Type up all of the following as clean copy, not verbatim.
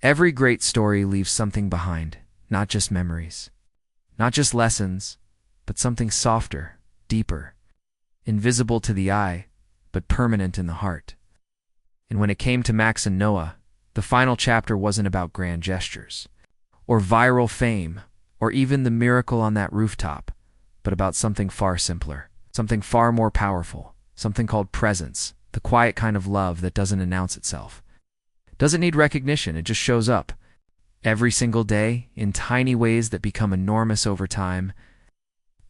Every great story leaves something behind, not just memories, not just lessons, but something softer, deeper, invisible to the eye, but permanent in the heart. And when it came to Max and Noah, the final chapter wasn't about grand gestures, or viral fame, or even the miracle on that rooftop, but about something far simpler, something far more powerful, something called presence, the quiet kind of love that doesn't announce itself. Doesn't need recognition, it just shows up. Every single day, in tiny ways that become enormous over time,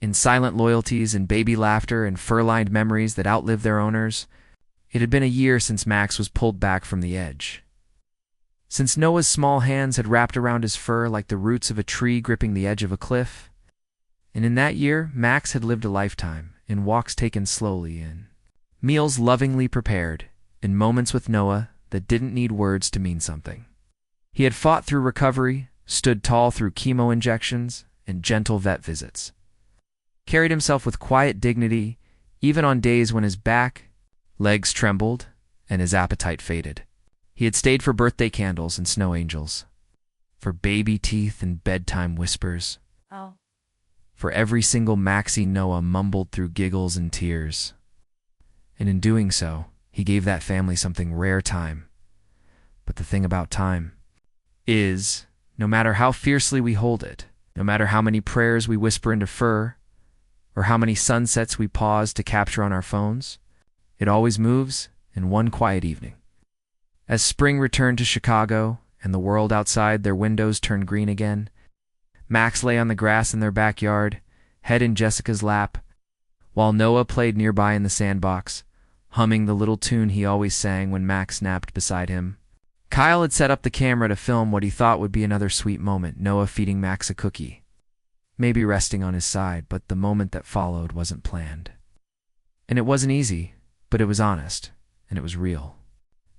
in silent loyalties and baby laughter and fur-lined memories that outlive their owners. It had been a year since Max was pulled back from the edge. Since Noah's small hands had wrapped around his fur like the roots of a tree gripping the edge of a cliff. And in that year, Max had lived a lifetime, in walks taken slowly, in meals lovingly prepared, in moments with Noah that didn't need words to mean something. He had fought through recovery, stood tall through chemo injections, and gentle vet visits. Carried himself with quiet dignity, even on days when his back, legs trembled, and his appetite faded. He had stayed for birthday candles and snow angels, for baby teeth and bedtime whispers, for every single Maxie Noah mumbled through giggles and tears. And in doing so, he gave that family something rare: time. But the thing about time is, no matter how fiercely we hold it, no matter how many prayers we whisper into fur, or how many sunsets we pause to capture on our phones, it always moves in one quiet evening. As spring returned to Chicago and the world outside their windows turned green again, Max lay on the grass in their backyard, head in Jessica's lap, while Noah played nearby in the sandbox, humming the little tune he always sang when Max napped beside him. Kyle had set up the camera to film what he thought would be another sweet moment, Noah feeding Max a cookie, maybe resting on his side, but the moment that followed wasn't planned. And it wasn't easy, but it was honest, and it was real.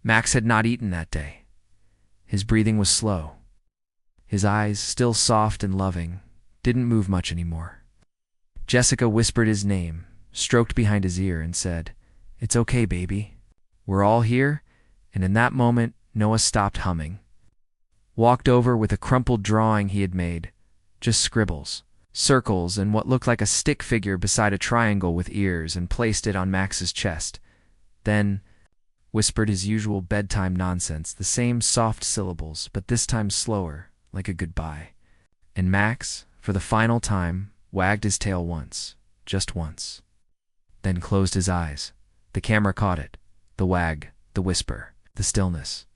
Max had not eaten that day. His breathing was slow. His eyes, still soft and loving, didn't move much anymore. Jessica whispered his name, stroked behind his ear, and said, "It's okay, baby. We're all here." And in that moment, Noah stopped humming, walked over with a crumpled drawing he had made, just scribbles, circles, and what looked like a stick figure beside a triangle with ears, and placed it on Max's chest. Then whispered his usual bedtime nonsense, the same soft syllables, but this time slower, like a goodbye. And Max, for the final time, wagged his tail once, just once, then closed his eyes. The camera caught it, the wag, the whisper, the stillness.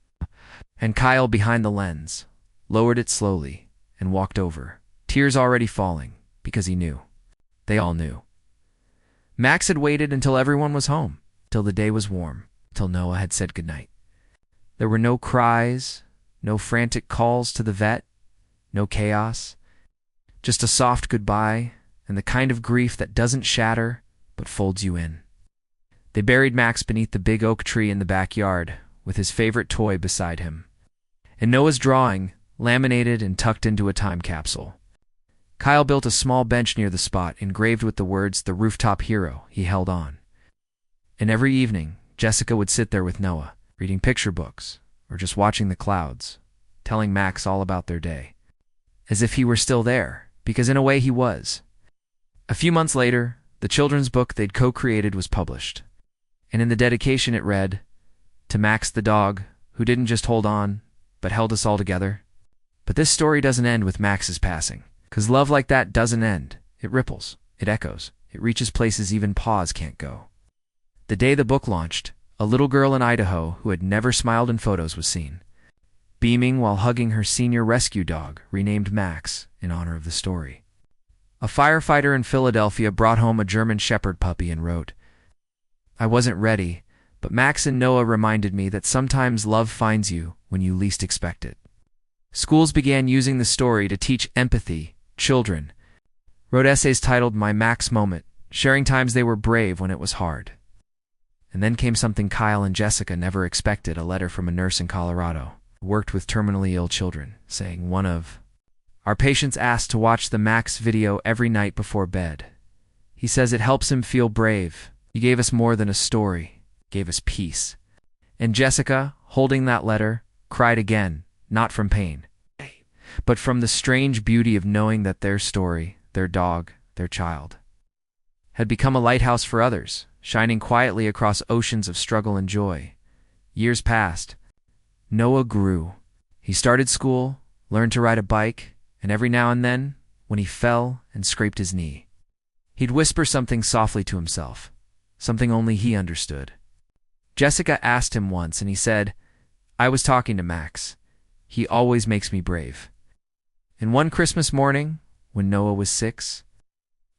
And Kyle, behind the lens, lowered it slowly and walked over, tears already falling, because he knew. They all knew. Max had waited until everyone was home, till the day was warm, till Noah had said goodnight. There were no cries, no frantic calls to the vet, no chaos, just a soft goodbye and the kind of grief that doesn't shatter but folds you in. They buried Max beneath the big oak tree in the backyard, with his favorite toy beside him, and Noah's drawing laminated and tucked into a time capsule. Kyle built a small bench near the spot, engraved with the words, "The Rooftop Hero," he held on. And every evening, Jessica would sit there with Noah, reading picture books, or just watching the clouds, telling Max all about their day, as if he were still there, because in a way he was. A few months later, the children's book they'd co-created was published, and in the dedication it read, "To Max the dog, who didn't just hold on, but held us all together." But this story doesn't end with Max's passing, because love like that doesn't end. It ripples, it echoes, it reaches places even paws can't go. The day the book launched, a little girl in Idaho who had never smiled in photos was seen, beaming while hugging her senior rescue dog, renamed Max in honor of the story. A firefighter in Philadelphia brought home a German Shepherd puppy and wrote, "I wasn't ready, but Max and Noah reminded me that sometimes love finds you when you least expect it." Schools began using the story to teach empathy. Children wrote essays titled "My Max Moment," sharing times they were brave when it was hard. And then came something Kyle and Jessica never expected, a letter from a nurse in Colorado who worked with terminally ill children, saying, "One of our patients asked to watch the Max video every night before bed. He says it helps him feel brave. He gave us more than a story, gave us peace." And Jessica, holding that letter, cried again, not from pain, but from the strange beauty of knowing that their story, their dog, their child, had become a lighthouse for others, shining quietly across oceans of struggle and joy. Years passed. Noah grew. He started school, learned to ride a bike, and every now and then, when he fell and scraped his knee, he'd whisper something softly to himself, something only he understood. Jessica asked him once, and he said, "I was talking to Max. He always makes me brave." And one Christmas morning, when Noah was 6,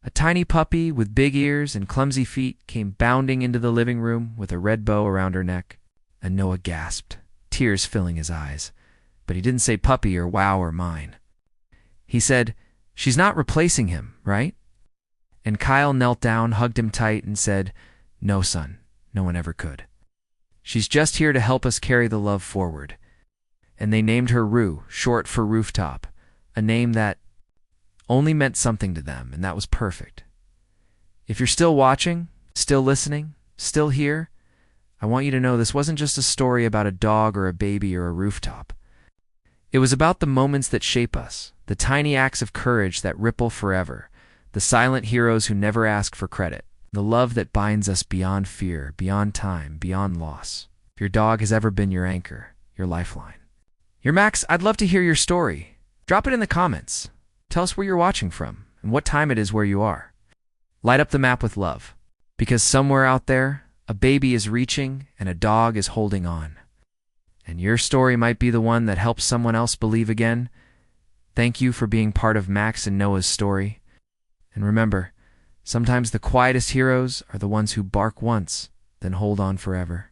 a tiny puppy with big ears and clumsy feet came bounding into the living room with a red bow around her neck, and Noah gasped, tears filling his eyes. But he didn't say puppy or wow or mine. He said, "She's not replacing him, right?" And Kyle knelt down, hugged him tight, and said, "No, son, no one ever could. She's just here to help us carry the love forward." And they named her Rue, short for rooftop, a name that only meant something to them, and that was perfect. If you're still watching, still listening, still here, I want you to know this wasn't just a story about a dog or a baby or a rooftop. It was about the moments that shape us, the tiny acts of courage that ripple forever, the silent heroes who never ask for credit, the love that binds us beyond fear, beyond time, beyond loss. If your dog has ever been your anchor, your lifeline. You're Max, I'd love to hear your story. Drop it in the comments. Tell us where you're watching from and what time it is where you are. Light up the map with love, because somewhere out there, a baby is reaching and a dog is holding on. And your story might be the one that helps someone else believe again. Thank you for being part of Max and Noah's story. And remember, sometimes the quietest heroes are the ones who bark once, then hold on forever.